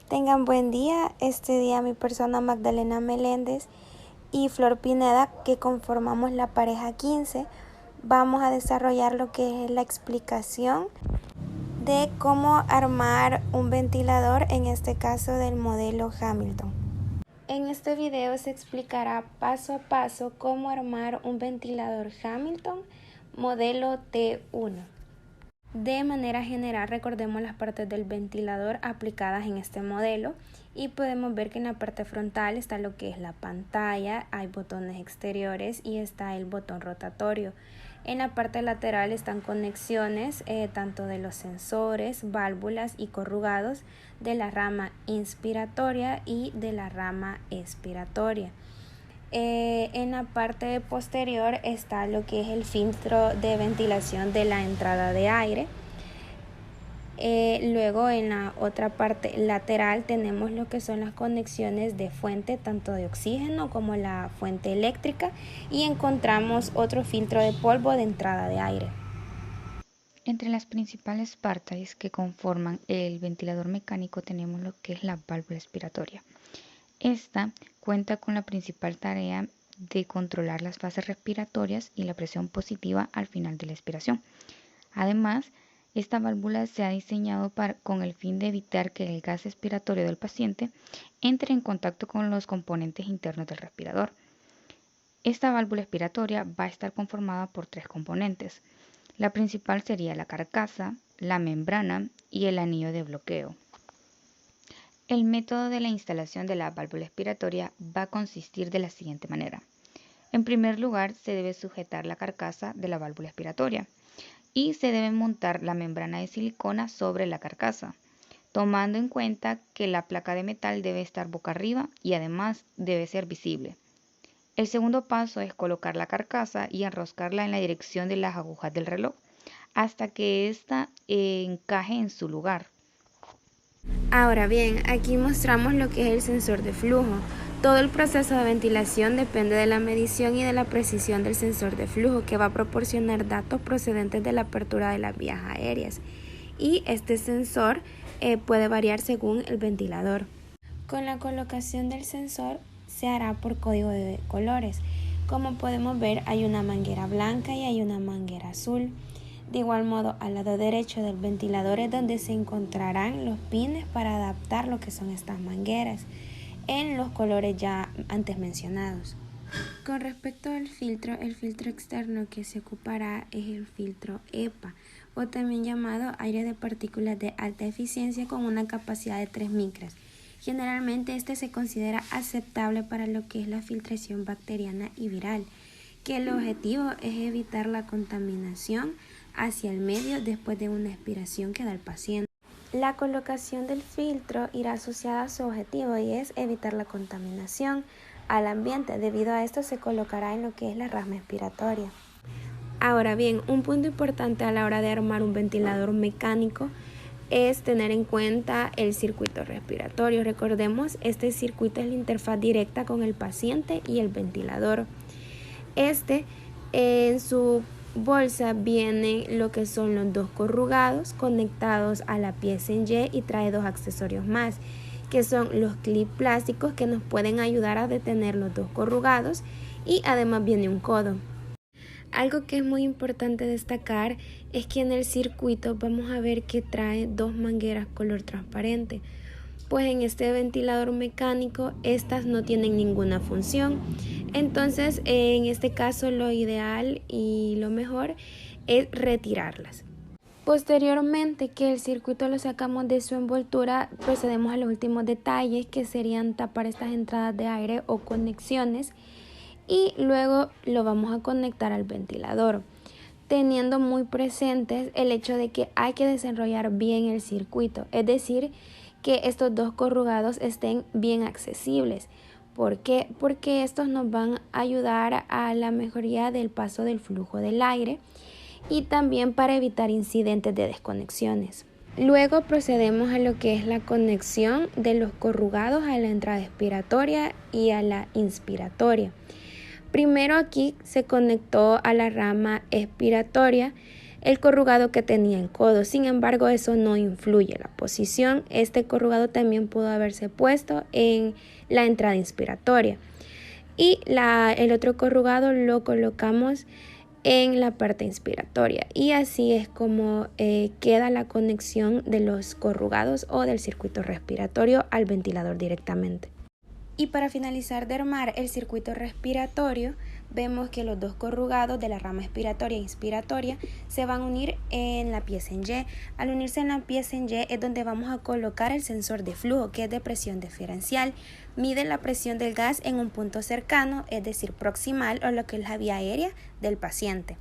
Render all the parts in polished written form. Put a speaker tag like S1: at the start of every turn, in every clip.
S1: Tengan buen día. Este día mi persona Magdalena Meléndez y Flor Pineda, que conformamos la pareja 15, vamos a desarrollar lo que es la explicación de cómo armar un ventilador, en este caso del modelo Hamilton. En este video se explicará paso a paso cómo armar un ventilador Hamilton modelo T1. De manera general, recordemos las partes del ventilador aplicadas en este modelo y podemos ver que en la parte frontal está lo que es la pantalla, hay botones exteriores y está el botón rotatorio. En la parte lateral están conexiones tanto de los sensores, válvulas y corrugados de la rama inspiratoria y de la rama expiratoria. En la parte posterior está lo que es el filtro de ventilación de la entrada de aire. Luego en la otra parte lateral tenemos lo que son las conexiones de fuente tanto de oxígeno como la fuente eléctrica y encontramos otro filtro de polvo de entrada de aire.
S2: Entre las principales partes que conforman el ventilador mecánico tenemos lo que es la válvula expiratoria. Esta cuenta con la principal tarea de controlar las fases respiratorias y la presión positiva al final de la expiración. Además, esta válvula se ha diseñado con el fin de evitar que el gas expiratorio del paciente entre en contacto con los componentes internos del respirador. Esta válvula expiratoria va a estar conformada por tres componentes. La principal sería la carcasa, la membrana y el anillo de bloqueo. El método de la instalación de la válvula expiratoria va a consistir de la siguiente manera. En primer lugar, se debe sujetar la carcasa de la válvula expiratoria y se debe montar la membrana de silicona sobre la carcasa, tomando en cuenta que la placa de metal debe estar boca arriba y además debe ser visible. El segundo paso es colocar la carcasa y enroscarla en la dirección de las agujas del reloj hasta que ésta encaje en su lugar.
S1: Ahora bien, aquí mostramos lo que es el sensor de flujo. Todo el proceso de ventilación depende de la medición y de la precisión del sensor de flujo, que va a proporcionar datos procedentes de la apertura de las vías aéreas. Y este sensor puede variar según el ventilador. Con la colocación del sensor se hará por código de colores. Como podemos ver, hay una manguera blanca y hay una manguera azul. De igual modo, al lado derecho del ventilador es donde se encontrarán los pines para adaptar lo que son estas mangueras en los colores ya antes mencionados. Con respecto al filtro, el filtro externo que se ocupará es el filtro EPA, o también llamado aire de partículas de alta eficiencia con una capacidad de 3 micras. Generalmente este se considera aceptable para lo que es la filtración bacteriana y viral, que el objetivo es evitar la contaminación hacia el medio después de una expiración que da el paciente. La colocación del filtro irá asociada a su objetivo y es evitar la contaminación al ambiente. Debido a esto se colocará en lo que es la rama expiratoria. Ahora bien, un punto importante a la hora de armar un ventilador mecánico es tener en cuenta el circuito respiratorio. Recordemos, este circuito es la interfaz directa con el paciente y el ventilador. En su bolsa viene lo que son los dos corrugados conectados a la pieza en Y y trae dos accesorios más, que son los clips plásticos que nos pueden ayudar a detener los dos corrugados, y además viene un codo. Algo que es muy importante destacar es que en el circuito vamos a ver que trae dos mangueras color transparente, pues en este ventilador mecánico estas no tienen ninguna función. Entonces, en este caso lo ideal y lo mejor es retirarlas. Posteriormente que el circuito lo sacamos de su envoltura, procedemos a los últimos detalles, que serían tapar estas entradas de aire o conexiones, y luego lo vamos a conectar al ventilador, teniendo muy presentes el hecho de que hay que desenrollar bien el circuito, es decir, que estos dos corrugados estén bien accesibles. ¿Por qué? Porque estos nos van a ayudar a la mejoría del paso del flujo del aire y también para evitar incidentes de desconexiones. Luego procedemos a lo que es la conexión de los corrugados a la entrada expiratoria y a la inspiratoria. Primero aquí se conectó a la rama expiratoria el corrugado que tenía en codo. Sin embargo, eso no influye la posición. Este corrugado también pudo haberse puesto en la entrada inspiratoria. Y el otro corrugado lo colocamos en la parte inspiratoria. Y así es como queda la conexión de los corrugados o del circuito respiratorio al ventilador directamente. Y para finalizar de armar el circuito respiratorio, vemos que los dos corrugados de la rama expiratoria e inspiratoria se van a unir en la pieza en Y. Al unirse en la pieza en Y es donde vamos a colocar el sensor de flujo, que es de presión diferencial. Mide la presión del gas en un punto cercano, es decir, proximal, o lo que es la vía aérea del paciente.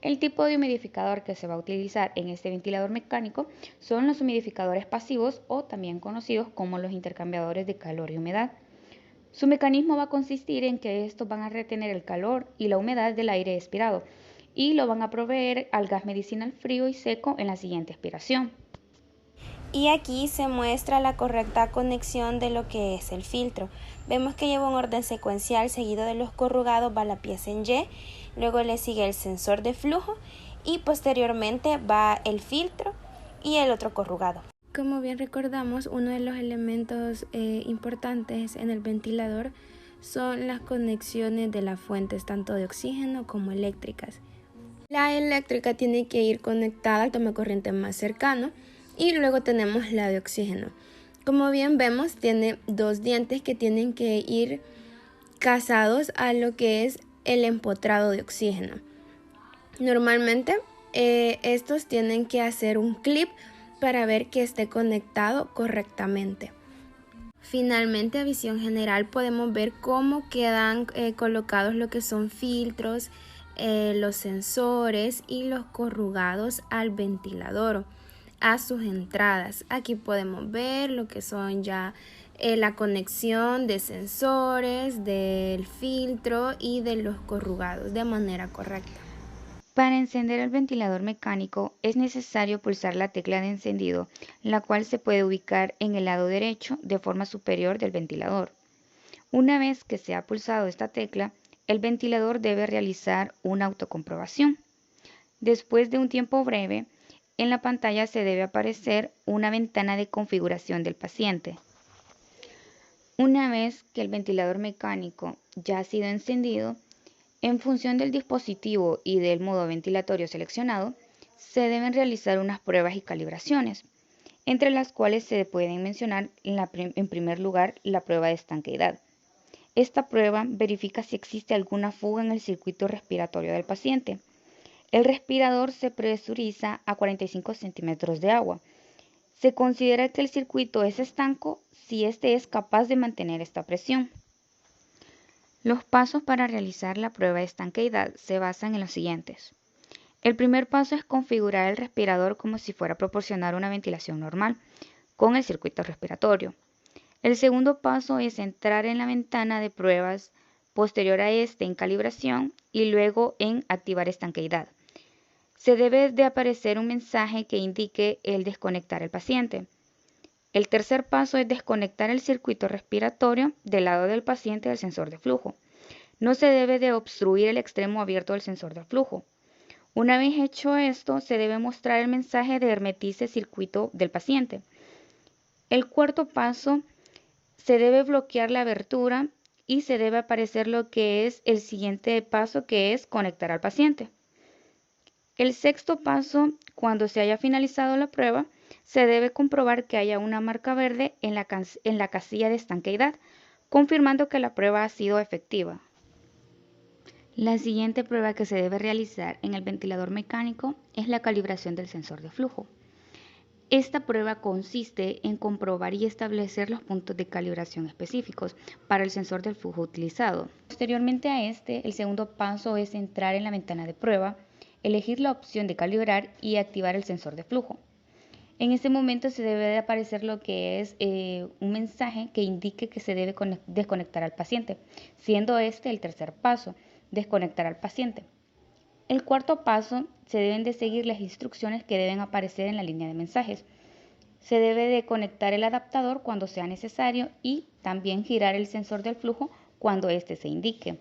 S2: El tipo de humidificador que se va a utilizar en este ventilador mecánico son los humidificadores pasivos o también conocidos como los intercambiadores de calor y humedad. Su mecanismo va a consistir en que estos van a retener el calor y la humedad del aire expirado y lo van a proveer al gas medicinal frío y seco en la siguiente expiración.
S1: Y aquí se muestra la correcta conexión de lo que es el filtro. Vemos que lleva un orden secuencial, seguido de los corrugados va la pieza en Y, luego le sigue el sensor de flujo y posteriormente va el filtro y el otro corrugado. Como bien recordamos, uno de los elementos importantes en el ventilador son las conexiones de las fuentes tanto de oxígeno como eléctricas. La eléctrica tiene que ir conectada al tomacorriente más cercano y luego tenemos la de oxígeno. Como bien vemos, tiene dos dientes que tienen que ir casados a lo que es el empotrado de oxígeno. Normalmente estos tienen que hacer un clip para ver que esté conectado correctamente. Finalmente, a visión general podemos ver cómo quedan colocados lo que son filtros, los sensores y los corrugados al ventilador, a sus entradas. Aquí podemos ver lo que son ya la conexión de sensores, del filtro y de los corrugados de manera correcta.
S2: Para encender el ventilador mecánico es necesario pulsar la tecla de encendido, la cual se puede ubicar en el lado derecho de forma superior del ventilador. Una vez que se ha pulsado esta tecla, el ventilador debe realizar una autocomprobación. Después de un tiempo breve, en la pantalla se debe aparecer una ventana de configuración del paciente. Una vez que el ventilador mecánico ya ha sido encendido, en función del dispositivo y del modo ventilatorio seleccionado, se deben realizar unas pruebas y calibraciones, entre las cuales se pueden mencionar en primer lugar la prueba de estanqueidad. Esta prueba verifica si existe alguna fuga en el circuito respiratorio del paciente. El respirador se presuriza a 45 centímetros de agua. Se considera que el circuito es estanco si éste es capaz de mantener esta presión. Los pasos para realizar la prueba de estanqueidad se basan en los siguientes. El primer paso es configurar el respirador como si fuera a proporcionar una ventilación normal con el circuito respiratorio. El segundo paso es entrar en la ventana de pruebas, posterior a este en calibración y luego en activar estanqueidad. Se debe de aparecer un mensaje que indique el desconectar al paciente. El tercer paso es desconectar el circuito respiratorio del lado del paciente del sensor de flujo. No se debe de obstruir el extremo abierto del sensor de flujo. Una vez hecho esto, se debe mostrar el mensaje de hermetice circuito del paciente. El cuarto paso, se debe bloquear la abertura y se debe aparecer lo que es el siguiente paso, que es conectar al paciente. El sexto paso, cuando se haya finalizado la prueba, se debe comprobar que haya una marca verde en la casilla de estanqueidad, confirmando que la prueba ha sido efectiva. La siguiente prueba que se debe realizar en el ventilador mecánico es la calibración del sensor de flujo. Esta prueba consiste en comprobar y establecer los puntos de calibración específicos para el sensor del flujo utilizado. Posteriormente a este, el segundo paso es entrar en la ventana de prueba, elegir la opción de calibrar y activar el sensor de flujo. En este momento se debe de aparecer lo que es un mensaje que indique que se debe desconectar al paciente, siendo este el tercer paso, desconectar al paciente. El cuarto paso, se deben de seguir las instrucciones que deben aparecer en la línea de mensajes. Se debe de conectar el adaptador cuando sea necesario y también girar el sensor del flujo cuando éste se indique.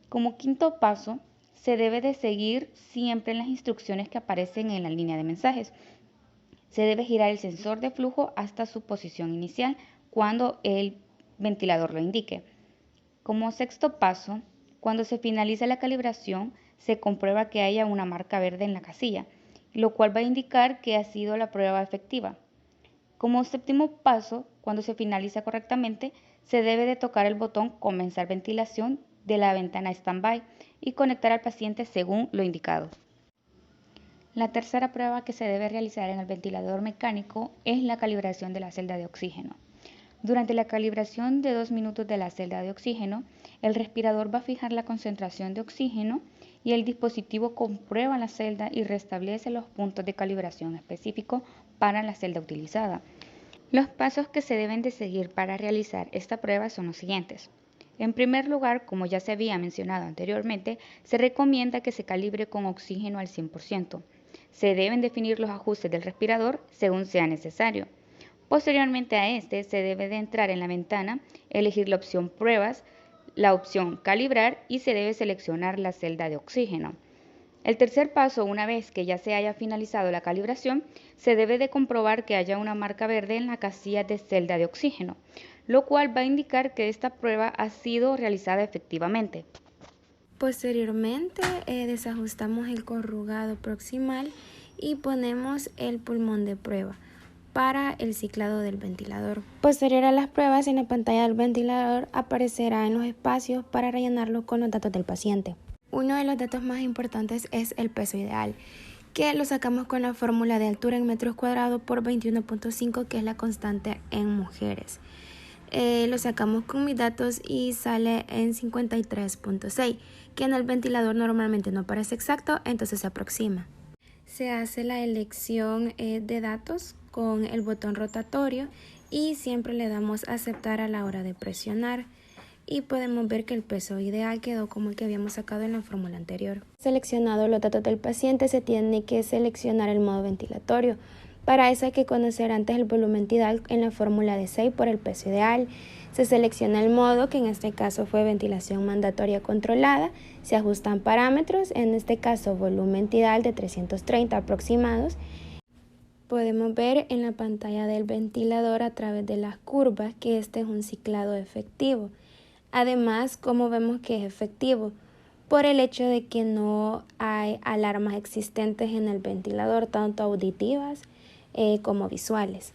S2: Como quinto paso, se debe de seguir siempre las instrucciones que aparecen en la línea de mensajes. Se debe girar el sensor de flujo hasta su posición inicial cuando el ventilador lo indique. Como sexto paso, cuando se finaliza la calibración, se comprueba que haya una marca verde en la casilla, lo cual va a indicar que ha sido la prueba efectiva. Como séptimo paso, cuando se finaliza correctamente, se debe de tocar el botón Comenzar ventilación de la ventana Standby y conectar al paciente según lo indicado. La tercera prueba que se debe realizar en el ventilador mecánico es la calibración de la celda de oxígeno. Durante la calibración de 2 minutos de la celda de oxígeno, el respirador va a fijar la concentración de oxígeno y el dispositivo comprueba la celda y restablece los puntos de calibración específicos para la celda utilizada. Los pasos que se deben de seguir para realizar esta prueba son los siguientes. En primer lugar, como ya se había mencionado anteriormente, se recomienda que se calibre con oxígeno al 100%. Se deben definir los ajustes del respirador según sea necesario. Posteriormente a este, se debe de entrar en la ventana, elegir la opción Pruebas, la opción Calibrar y se debe seleccionar la celda de oxígeno. El tercer paso, una vez que ya se haya finalizado la calibración, se debe de comprobar que haya una marca verde en la casilla de celda de oxígeno, lo cual va a indicar que esta prueba ha sido realizada efectivamente.
S1: Posteriormente, desajustamos el corrugado proximal y ponemos el pulmón de prueba para el ciclado del ventilador. Posterior a las pruebas, en la pantalla del ventilador aparecerá en los espacios para rellenarlo con los datos del paciente. Uno de los datos más importantes es el peso ideal, que lo sacamos con la fórmula de altura en metros cuadrados por 21.5, que es la constante en mujeres. Lo sacamos con mis datos y sale en 53.6, que en el ventilador normalmente no parece exacto, entonces se aproxima. Se hace la elección de datos con el botón rotatorio y siempre le damos a aceptar a la hora de presionar. Y podemos ver que el peso ideal quedó como el que habíamos sacado en la fórmula anterior. Seleccionado los datos del paciente, se tiene que seleccionar el modo ventilatorio. Para eso hay que conocer antes el volumen tidal en la fórmula de 6 por el peso ideal. Se selecciona el modo, que en este caso fue ventilación mandatoria controlada. Se ajustan parámetros, en este caso volumen tidal de 330 aproximados. Podemos ver en la pantalla del ventilador a través de las curvas que este es un ciclado efectivo. Además, como vemos que es efectivo, por el hecho de que no hay alarmas existentes en el ventilador, tanto auditivas como visuales.